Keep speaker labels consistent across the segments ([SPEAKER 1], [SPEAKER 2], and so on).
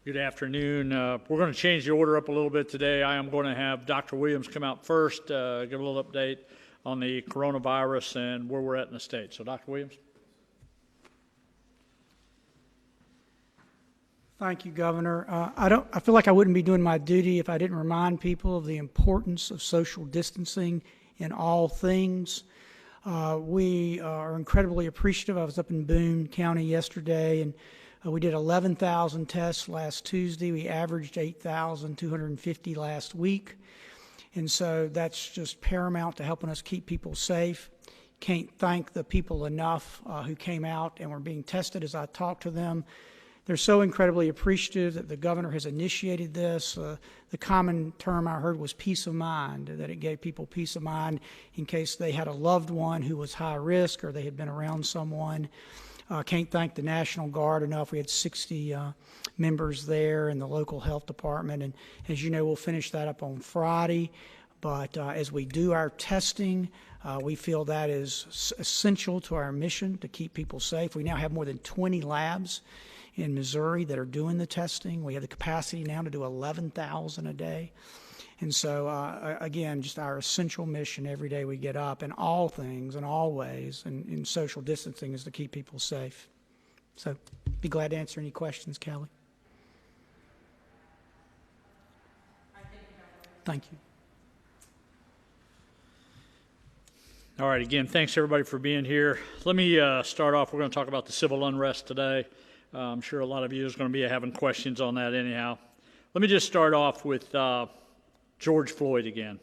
[SPEAKER 1] Good afternoon. We're going to change the order up a little bit today. I am going to have Dr. Williams come out first, give a little update on the coronavirus and where we're at in the state. So, Dr. Williams.
[SPEAKER 2] Thank you, Governor. I feel like I wouldn't be doing my duty if I didn't remind people of the importance of social distancing in all things. We are incredibly appreciative. I was up in Boone County yesterday, and we did 11,000 tests last Tuesday. We averaged 8,250 last week. And so that's just paramount to helping us keep people safe. Can't thank the people enough who came out and were being tested as I talked to them. They're so incredibly appreciative that the governor has initiated this. The common term I heard was peace of mind, that it gave people peace of mind in case they had a loved one who was high risk or they had been around someone. Can't thank the National Guard enough. We had 60 members there in the local health department, and as you know, we'll finish that up on Friday. But as we do our testing, we feel that is essential to our mission to keep people safe. We now have more than 20 labs in Missouri that are doing the testing. We have the capacity now to do 11,000 a day. And so, again, just our essential mission every day we get up in all things and all ways, and in social distancing, is to keep people safe. So, be glad to answer any questions, Kelly. Thank you.
[SPEAKER 1] All right, again, thanks everybody for being here. Let me start off. We're going to talk about the civil unrest today. I'm sure a lot of you is going to be having questions on that anyhow. Let me just start off with George Floyd again.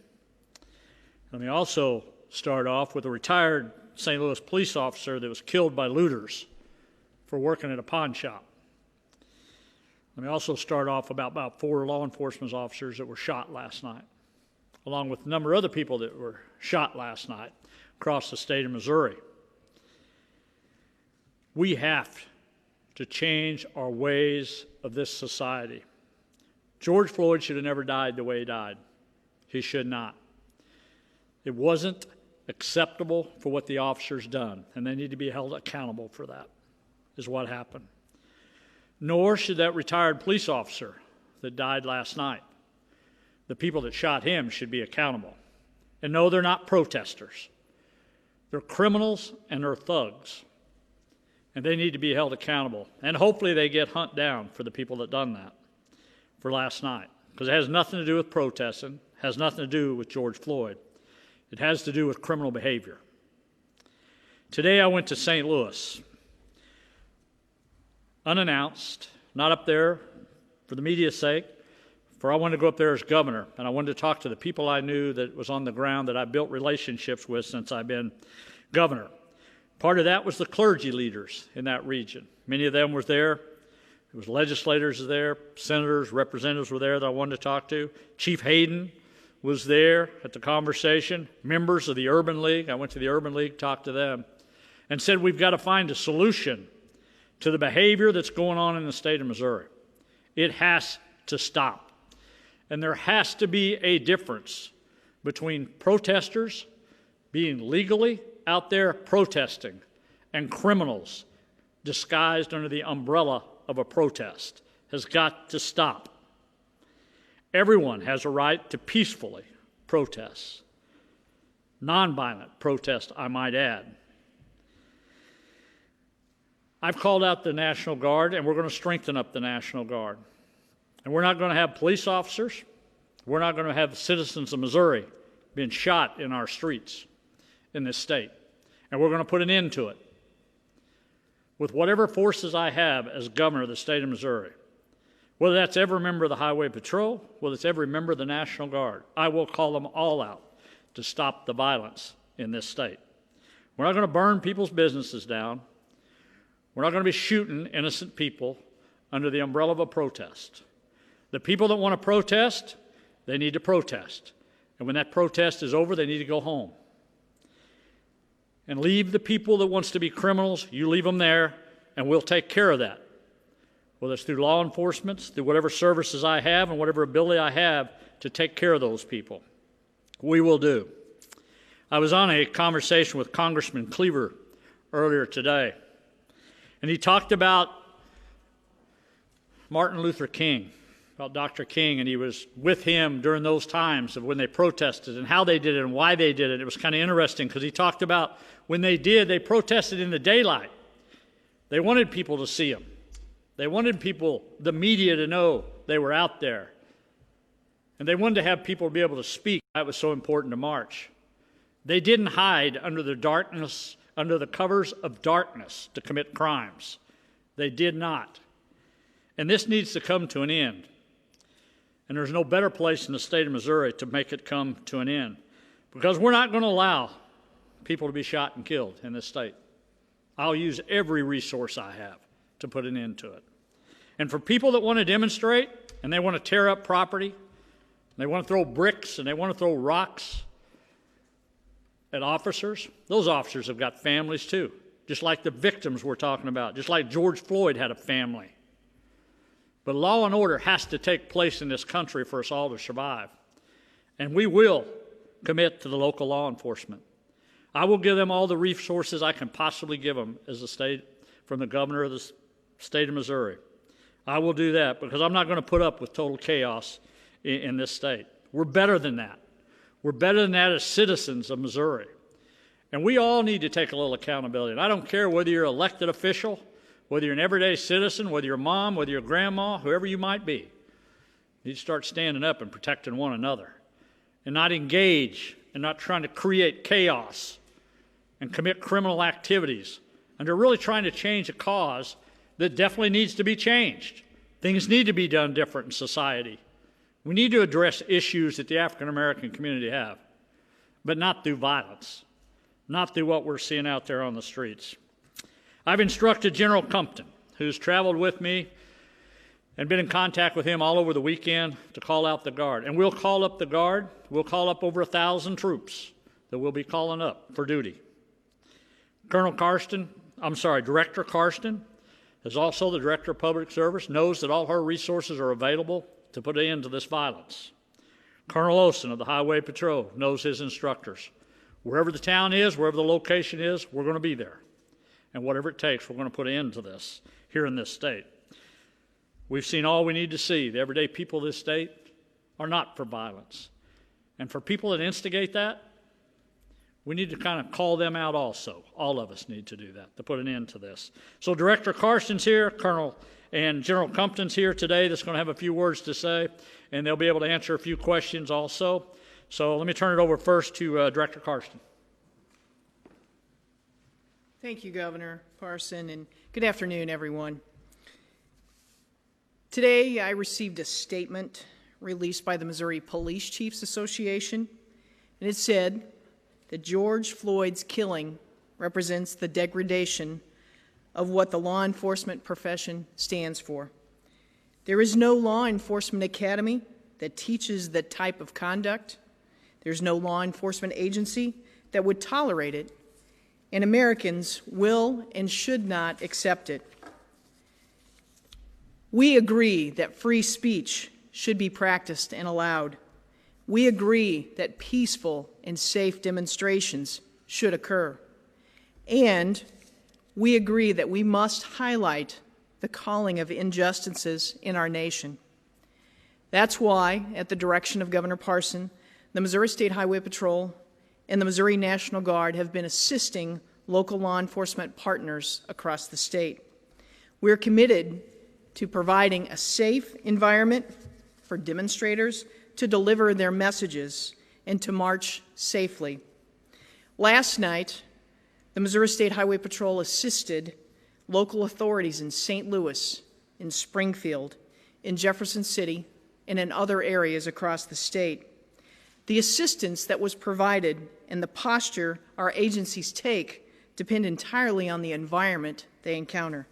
[SPEAKER 1] Let me also start off with a retired St. Louis police officer that was killed by looters for working at a pawn shop. Let me also start off about 4 law enforcement officers that were shot last night, along with a number of other people that were shot last night across the state of Missouri. We have to change our ways of this society. George Floyd should have never died the way he died. He should not. It wasn't acceptable for what the officers done, and they need to be held accountable for that, is what happened. Nor should that retired police officer that died last night. The people that shot him should be accountable. And no, they're not protesters. They're criminals and they're thugs. And they need to be held accountable. And hopefully they get hunted down for the people that done that for last night. Because it has nothing to do with protesting, has nothing to do with George Floyd. It has to do with criminal behavior. Today I went to St. Louis, unannounced, not up there for the media's sake, for I wanted to go up there as governor, and I wanted to talk to the people I knew that was on the ground that I built relationships with since I've been governor. Part of that was the clergy leaders in that region. Many of them were there. There was legislators there, senators, representatives were there that I wanted to talk to. Chief Hayden was there at the conversation. Members of the Urban League, I went to the Urban League, talked to them, and said we've got to find a solution to the behavior that's going on in the state of Missouri. It has to stop. And there has to be a difference between protesters being legally out there protesting and criminals disguised under the umbrella of a protest. Has got to stop. Everyone has a right to peacefully protest. Nonviolent protest, I might add. I've called out the National Guard, and we're going to strengthen up the National Guard. And we're not going to have police officers. We're not going to have citizens of Missouri being shot in our streets in this state. And we're going to put an end to it. With whatever forces I have as governor of the state of Missouri, whether that's every member of the Highway Patrol, whether it's every member of the National Guard, I will call them all out to stop the violence in this state. We're not going to burn people's businesses down. We're not going to be shooting innocent people under the umbrella of a protest. The people that want to protest, they need to protest. And when that protest is over, they need to go home. And leave the people that wants to be criminals, you leave them there, and we'll take care of that. Whether it's through law enforcement, through whatever services I have and whatever ability I have to take care of those people. We will do. I was on a conversation with Congressman Cleaver earlier today, and he talked about Martin Luther King, about Dr. King, and he was with him during those times of when they protested and how they did it and why they did it. It was kind of interesting because he talked about when they protested in the daylight. They wanted people to see them. They wanted people, the media, to know they were out there. And they wanted to have people be able to speak. That was so important to march. They didn't hide under the darkness, under the covers of darkness to commit crimes. They did not. And this needs to come to an end. And there's no better place in the state of Missouri to make it come to an end, because we're not going to allow people to be shot and killed in this state. I'll use every resource I have to put an end to it. And for people that want to demonstrate and they want to tear up property, they want to throw bricks and they want to throw rocks at officers, those officers have got families too, just like the victims we're talking about, just like George Floyd had a family. But law and order has to take place in this country for us all to survive. And we will commit to the local law enforcement. I will give them all the resources I can possibly give them as a state, from the governor of the state of Missouri. I will do that because I'm not going to put up with total chaos in this state. We're better than that. We're better than that as citizens of Missouri. And we all need to take a little accountability. And I don't care whether you're an elected official, whether you're an everyday citizen, whether you're mom, whether you're grandma, whoever you might be. You need to start standing up and protecting one another and not engage and not trying to create chaos and commit criminal activities. And they're really trying to change a cause that definitely needs to be changed. Things need to be done different in society. We need to address issues that the African American community have, but not through violence, not through what we're seeing out there on the streets. I've instructed General Compton, who's traveled with me and been in contact with him all over the weekend, to call out the Guard. And we'll call up the Guard. We'll call up over 1,000 troops that we'll be calling up for duty. Director Karsten is also the Director of Public Service, knows that all her resources are available to put an end to this violence. Colonel Olson of the Highway Patrol knows his instructors. Wherever the town is, wherever the location is, we're going to be there. And whatever it takes, we're going to put an end to this here in this state. We've seen all we need to see. The everyday people of this state are not for violence. And for people that instigate that, we need to kind of call them out also. All of us need to do that, to put an end to this. So Director Carson's here, Colonel and General Compton's here today that's going to have a few words to say, and they'll be able to answer a few questions also. So let me turn it over first to Director Karsten.
[SPEAKER 3] Thank you, Governor Parson, and good afternoon, everyone. Today, I received a statement released by the Missouri Police Chiefs Association, and it said that George Floyd's killing represents the degradation of what the law enforcement profession stands for. There is no law enforcement academy that teaches that type of conduct. There's no law enforcement agency that would tolerate it, and Americans will and should not accept it. We agree that free speech should be practiced and allowed. We agree that peaceful and safe demonstrations should occur. And we agree that we must highlight the calling of injustices in our nation. That's why, at the direction of Governor Parson, the Missouri State Highway Patrol and the Missouri National Guard have been assisting local law enforcement partners across the state. We're committed to providing a safe environment for demonstrators to deliver their messages and to march safely. Last night, the Missouri State Highway Patrol assisted local authorities in St. Louis, in Springfield, in Jefferson City, and in other areas across the state. The assistance that was provided and the posture our agencies take depend entirely on the environment they encounter.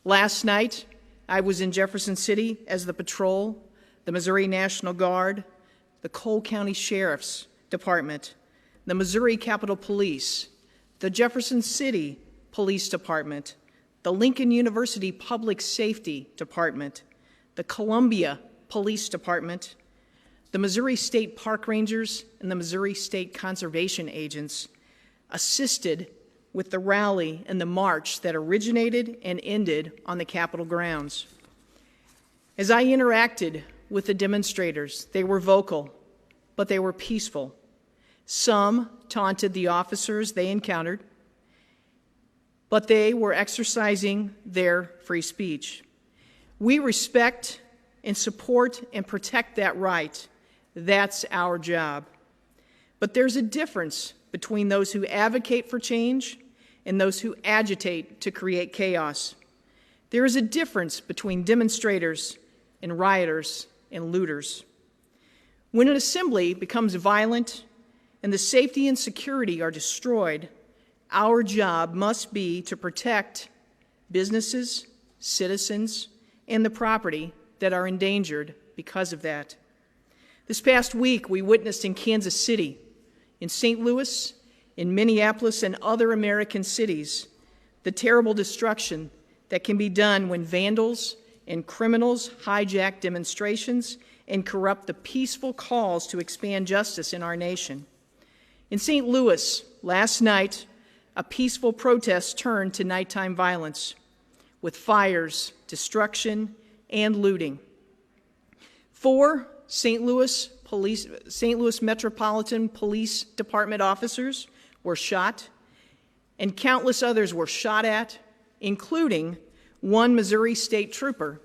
[SPEAKER 3] Last night, I was in Jefferson City as the patrol, the Missouri National Guard, the Cole County Sheriff's Department, the Missouri Capitol Police, the Jefferson City Police Department, the Lincoln University Public Safety Department, the Columbia Police Department, the Missouri State Park Rangers, and the Missouri State Conservation Agents assisted with the rally and the march that originated and ended on the Capitol grounds. As I interacted with the demonstrators, they were vocal, but they were peaceful. Some taunted the officers they encountered, but they were exercising their free speech. We respect and support and protect that right. That's our job. But there's a difference between those who advocate for change and those who agitate to create chaos. There is a difference between demonstrators and rioters and looters. When an assembly becomes violent and the safety and security are destroyed, our job must be to protect businesses, citizens, and the property that are endangered because of that. This past week, we witnessed in Kansas City, in St. Louis, in Minneapolis, and other American cities, the terrible destruction that can be done when vandals and criminals hijack demonstrations and corrupt the peaceful calls to expand justice in our nation. In St. Louis, last night, a peaceful protest turned to nighttime violence with fires, destruction, and looting. 4 St. Louis Metropolitan Police Department officers were shot, and countless others were shot at, including one Missouri State Trooper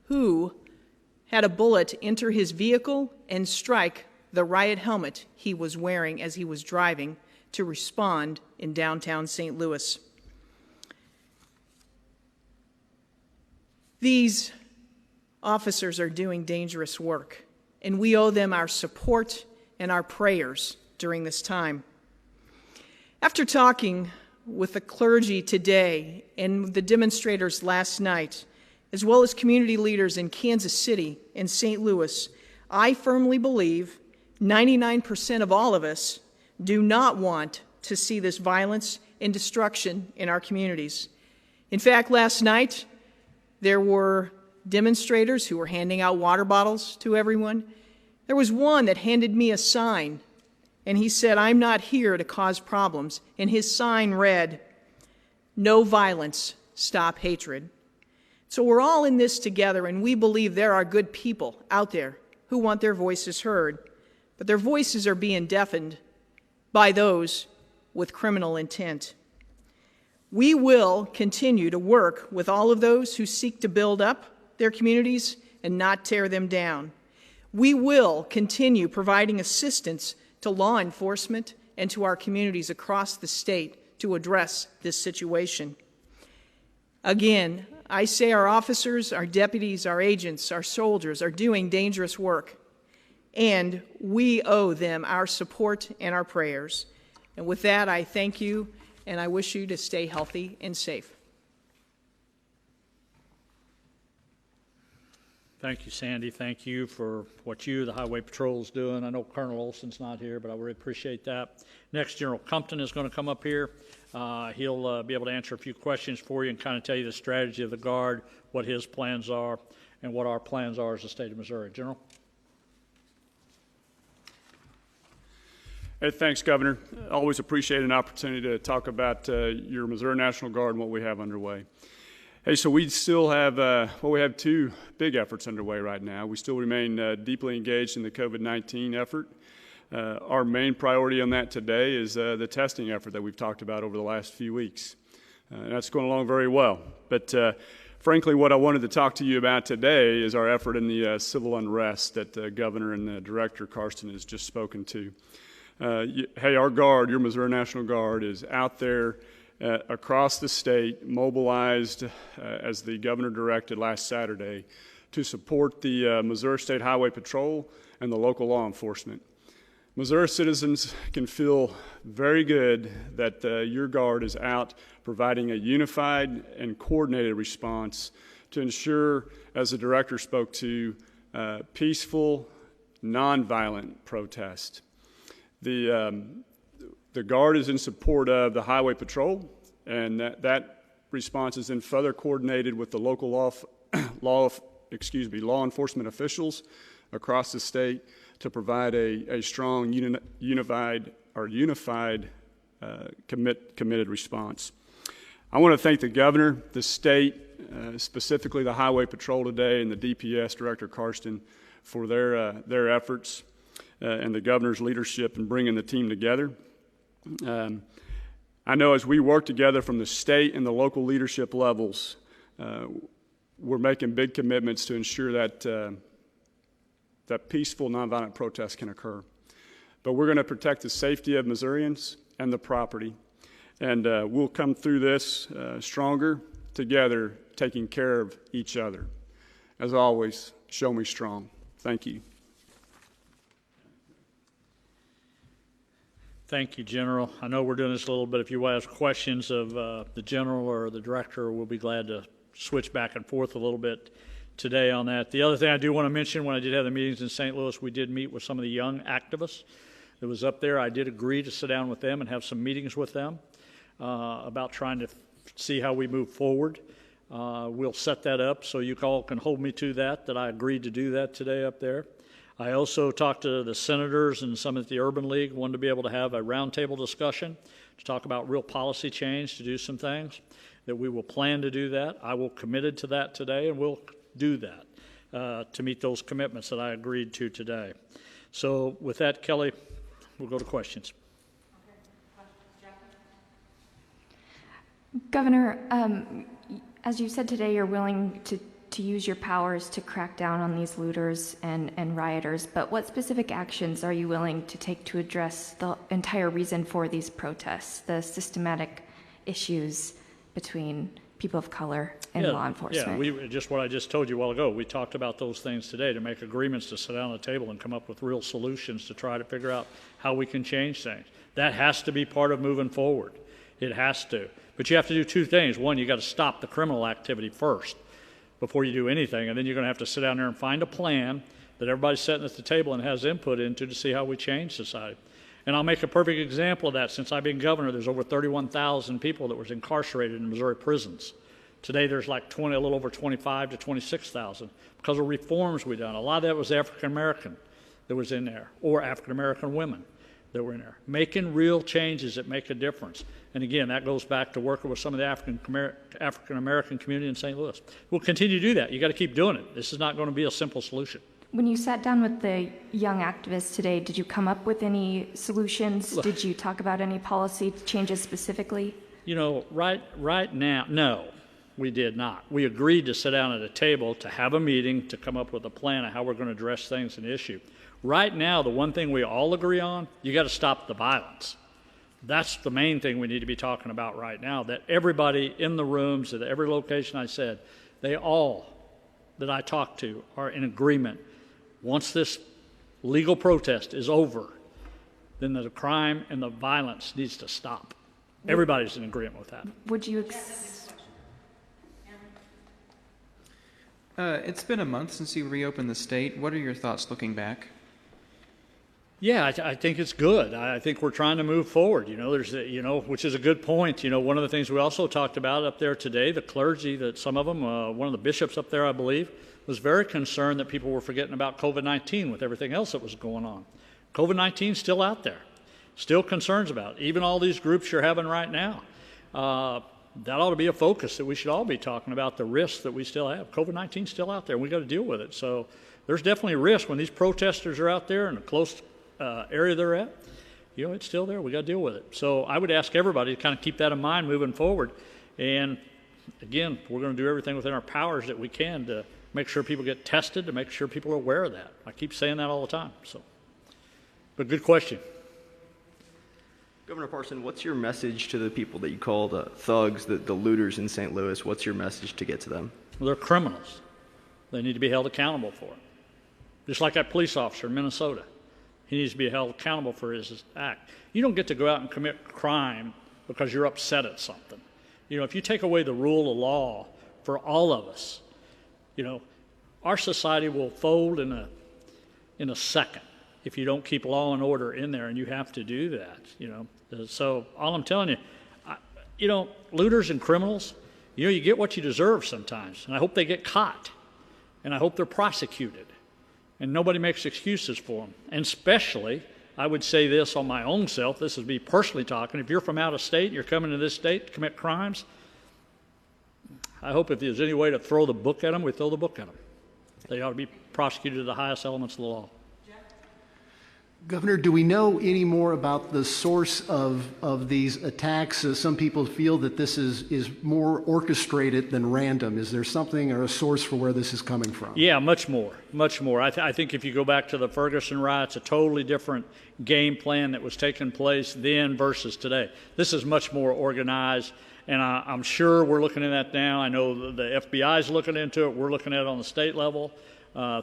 [SPEAKER 3] who had a bullet enter his vehicle and strike the riot helmet he was wearing as he was driving to respond in downtown St. Louis. These officers are doing dangerous work, and we owe them our support and our prayers during this time. After talking with the clergy today and the demonstrators last night, as well as community leaders in Kansas City and St. Louis, I firmly believe 99% of all of us do not want to see this violence and destruction in our communities. In fact, last night, there were demonstrators who were handing out water bottles to everyone. There was one that handed me a sign, and he said, "I'm not here to cause problems." And his sign read, "No violence, stop hatred." So we're all in this together, and we believe there are good people out there who want their voices heard, but their voices are being deafened by those with criminal intent. We will continue to work with all of those who seek to build up their communities and not tear them down. We will continue providing assistance to law enforcement and to our communities across the state to address this situation. Again, I say our officers, our deputies, our agents, our soldiers are doing dangerous work, and we owe them our support and our prayers. And with that, I thank you, and I wish you to stay healthy and safe.
[SPEAKER 1] Thank you, Sandy. Thank you for what the Highway Patrol, is doing. I know Colonel Olson's not here, but I really appreciate that. Next, General Compton is going to come up here. He'll be able to answer a few questions for you and kind of tell you the strategy of the Guard, what his plans are, and what our plans are as the state of Missouri. General?
[SPEAKER 4] Hey, thanks, Governor. Always appreciate an opportunity to talk about your Missouri National Guard and what we have underway. Hey, so we still have, we have 2 big efforts underway right now. We still remain deeply engaged in the COVID-19 effort. Our main priority on that today is the testing effort that we've talked about over the last few weeks. And that's going along very well. But frankly, what I wanted to talk to you about today is our effort in the civil unrest that the Governor and the Director, Karsten, has just spoken to. Hey, our Guard, your Missouri National Guard, is out there across the state, mobilized as the Governor directed last Saturday to support the Missouri State Highway Patrol and the local law enforcement. Missouri citizens can feel very good that your Guard is out providing a unified and coordinated response to ensure, as the Director spoke to, peaceful, nonviolent protest. The Guard is in support of the Highway Patrol, and that response is then further coordinated with the local law enforcement officials across the state to provide a strong, unified committed response. I want to thank the Governor, the state, specifically the Highway Patrol today and the DPS, Director Karsten, for their efforts and the governor's leadership in bringing the team together. I know as we work together from the state and the local leadership levels, we're making big commitments to ensure that that peaceful, nonviolent protest can occur. But we're going to protect the safety of Missourians and the property. And we'll come through this stronger together, taking care of each other. As always, show me strong. Thank you.
[SPEAKER 1] Thank you, General. I know we're doing this a little bit. If you ask questions of the General or the Director, we'll be glad to switch back and forth a little bit today on that. The other thing I do want to mention, when I did have the meetings in St. Louis, we did meet with some of the young activists that was up there. I did agree to sit down with them and have some meetings with them about trying to see how we move forward. We'll set that up so you all can hold me to that I agreed to do that today up there. I also talked to the senators and some at the Urban League, wanted to be able to have a roundtable discussion to talk about real policy change, to do some things, that we will plan to do that. I will committed to that today, and we'll do that to meet those commitments that I agreed to today. So with that, Kelly, we'll go to questions.
[SPEAKER 5] Governor, as you said today, you're willing to use your powers to crack down on these looters and rioters, but what specific actions are you willing to take to address the entire reason for these protests, the systematic issues between people of color and law enforcement?
[SPEAKER 1] Yeah, just what I just told you a while ago. We talked about those things today to make agreements to sit down at the table and come up with real solutions to try to figure out how we can change things. That has to be part of moving forward. It has to. But you have to do two things. One, you got to stop the criminal activity first before you do anything, and then you're going to have to sit down there and find a plan that everybody's sitting at the table and has input into to see how we change society. And I'll make a perfect example of that. Since I've been governor, there's over 31,000 people that was incarcerated in Missouri prisons. Today there's like a little over 25 to 26,000 because of reforms we've done. A lot of that was African American that was in there, or African American women that were in there, making real changes that make a difference. And again, that goes back to working with some of the African American community in St. Louis. We'll continue to do that. You got to keep doing it. This is not going to be a simple solution.
[SPEAKER 5] When you sat down with the young activists today, did you come up with any solutions? Did you talk about any policy changes specifically? You
[SPEAKER 1] know, right now, no, we did not. We agreed to sit down at a table to have a meeting to come up with a plan of how we're going to address things and issue. Right now, the one thing we all agree on, you got to stop the violence. That's the main thing we need to be talking about right now, that everybody in the rooms, at every location I said, they all that I talked to are in agreement. Once this legal protest is over, then the crime and the violence needs to stop. Everybody's in agreement with that.
[SPEAKER 5] Would you
[SPEAKER 6] It's been a month since you reopened the state. What are your thoughts looking back?
[SPEAKER 1] Yeah, I think it's good. I think we're trying to move forward. You know, which is a good point. You know, one of the things we also talked about up there today, the clergy, that some of them, one of the bishops up there, I believe, was very concerned that people were forgetting about COVID-19 with everything else that was going on. COVID-19 is still out there, still concerns about it. Even all these groups you're having right now. That ought to be a focus that we should all be talking about, the risks that we still have. COVID-19 is still out there, and we've got to deal with it. So there's definitely a risk when these protesters are out there in a close area they're at. You know, it's still there. We got to deal with it. So I would ask everybody to kind of keep that in mind moving forward. And again, we're going to do everything within our powers that we can to make sure people get tested, to make sure people are aware of that. I keep saying that all the time. So, but good question.
[SPEAKER 7] Governor Parson, what's your message to the people that you call the thugs, the looters in St. Louis? What's your message to get to them?
[SPEAKER 1] Well, they're criminals. They need to be held accountable for it. Just like that police officer in Minnesota. He needs to be held accountable for his act. You don't get to go out and commit crime because you're upset at something. You know, if you take away the rule of law for all of us, you know, our society will fold in a second if you don't keep law and order in there, and you have to do that, you know. So all I'm telling you, you know, looters and criminals, you know, you get what you deserve sometimes, and I hope they get caught, and I hope they're prosecuted, and nobody makes excuses for them. And especially, I would say this on my own self, this is me personally talking, if you're from out of state, you're coming to this state to commit crimes, I hope if there's any way to throw the book at them, we throw the book at them. They ought to be prosecuted to the highest elements of the law.
[SPEAKER 8] Governor, do we know any more about the source of these attacks? Some people feel that this is more orchestrated than random. Is there something or a source for where this is coming from?
[SPEAKER 1] Yeah, much more, much more. I think if you go back to the Ferguson riots, a totally different game plan that was taking place then versus today. This is much more organized, and I'm sure we're looking at that now. I know the FBI is looking into it. We're looking at it on the state level.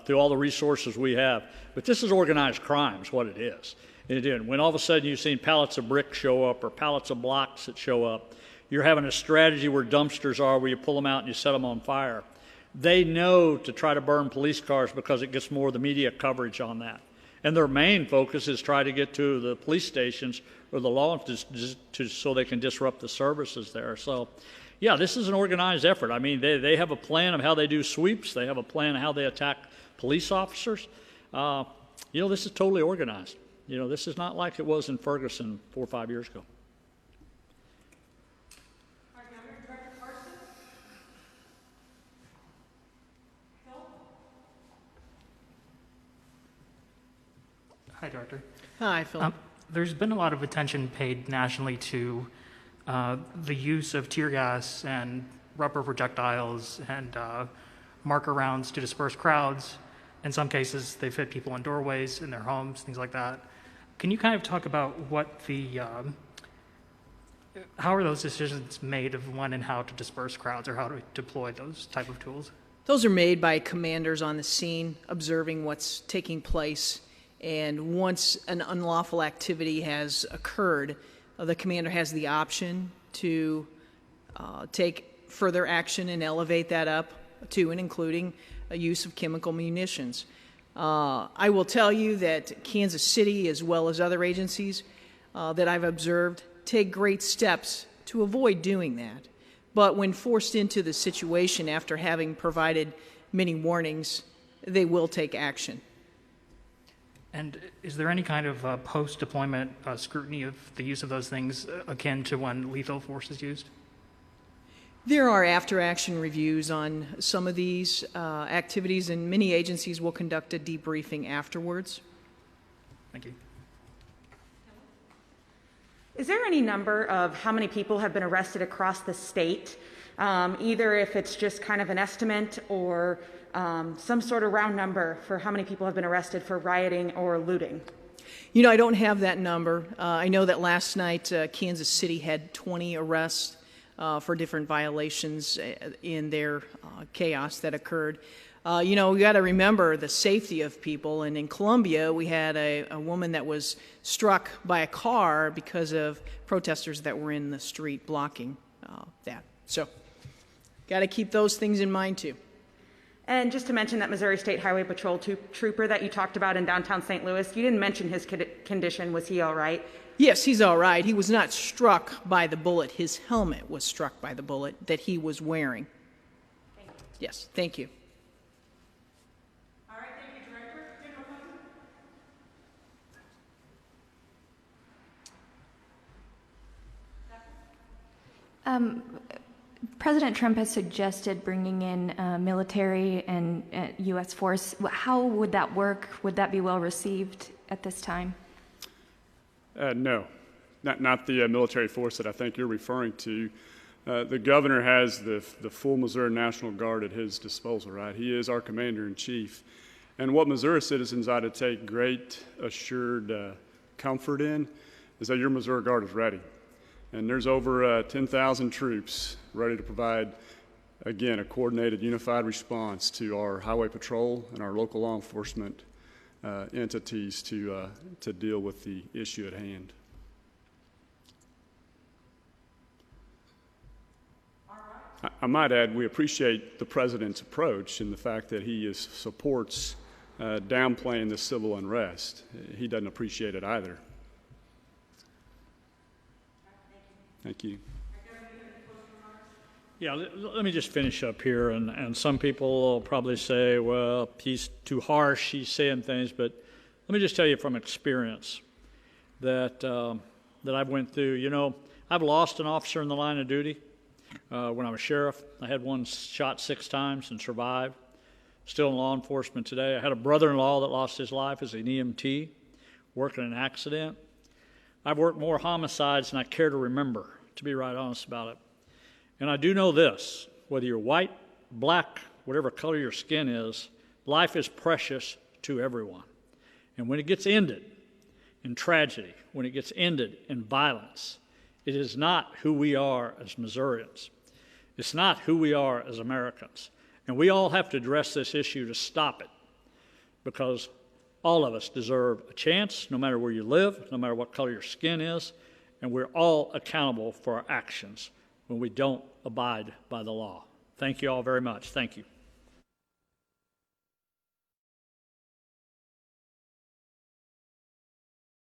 [SPEAKER 1] Through all the resources we have. But this is organized crime is what it is. And when all of a sudden you've seen pallets of bricks show up or pallets of blocks that show up, you're having a strategy where dumpsters are, where you pull them out and you set them on fire. They know to try to burn police cars because it gets more of the media coverage on that. And their main focus is try to get to the police stations or the law so they can disrupt the services there. So, yeah, this is an organized effort. I mean, they have a plan of how they do sweeps. They have a plan of how they attack police officers. This is totally organized. This is not like it was in Ferguson 4 or 5 years ago.
[SPEAKER 9] Hi, Director.
[SPEAKER 3] Hi, Phil.
[SPEAKER 9] There's been a lot of attention paid nationally to the use of tear gas and rubber projectiles and marker rounds to disperse crowds. In some cases, they've hit people in doorways, in their homes, things like that. Can you kind of talk about how are those decisions made of when and how to disperse crowds or how to deploy those type of tools?
[SPEAKER 3] Those are made by commanders on the scene, observing what's taking place. And once an unlawful activity has occurred, the commander has the option to take further action and elevate that up to and including a use of chemical munitions. I will tell you that Kansas City, as well as other agencies that I've observed, take great steps to avoid doing that. But when forced into the situation after having provided many warnings, they will take action.
[SPEAKER 9] And is there any kind of post-deployment scrutiny of the use of those things akin to when lethal force is used?
[SPEAKER 3] There are after-action reviews on some of these activities, and many agencies will conduct a debriefing afterwards.
[SPEAKER 9] Thank you.
[SPEAKER 10] Is there any number of how many people have been arrested across the state, either if it's just kind of an estimate or some sort of round number for how many people have been arrested for rioting or looting?
[SPEAKER 3] I don't have that number. I know that last night Kansas City had 20 arrests for different violations in their chaos that occurred. We got to remember the safety of people. And in Columbia, we had a woman that was struck by a car because of protesters that were in the street blocking that. So, got to keep those things in mind too.
[SPEAKER 10] And just to mention that Missouri State Highway Patrol trooper that you talked about in downtown St. Louis, you didn't mention his condition. Was he all right?
[SPEAKER 3] Yes, he's all right. He was not struck by the bullet. His helmet was struck by the bullet that he was wearing.
[SPEAKER 10] Thank you.
[SPEAKER 3] Yes, thank you.
[SPEAKER 10] All right, thank you, Director. General Counsel?
[SPEAKER 5] President Trump has suggested bringing in military and U.S. force. How would that work? Would that be well received at this time?
[SPEAKER 4] No, not the military force that I think you're referring to. The governor has the full Missouri National Guard at his disposal, right? He is our commander-in-chief. And what Missouri citizens ought to take great assured comfort in is that your Missouri Guard is ready. And there's over 10,000 troops ready to provide, again, a coordinated, unified response to our highway patrol and our local law enforcement entities to deal with the issue at hand. I might add, we appreciate the president's approach and the fact that he supports downplaying the civil unrest. He doesn't appreciate it either. Thank you.
[SPEAKER 1] Yeah, let me just finish up here. And some people will probably say, well, he's too harsh, he's saying things. But let me just tell you from experience that I've went through. I've lost an officer in the line of duty. when I was sheriff. I had one shot 6 times and survived. Still in law enforcement today. I had a brother-in-law that lost his life as an EMT, working in an accident. I've worked more homicides than I care to remember, to be right honest about it. And I do know this, whether you're white, black, whatever color your skin is, life is precious to everyone. And when it gets ended in tragedy, when it gets ended in violence, it is not who we are as Missourians. It's not who we are as Americans. And we all have to address this issue to stop it, because all of us deserve a chance, no matter where you live, no matter what color your skin is, and we're all accountable for our actions when we don't abide by the law. Thank you all very much. Thank you.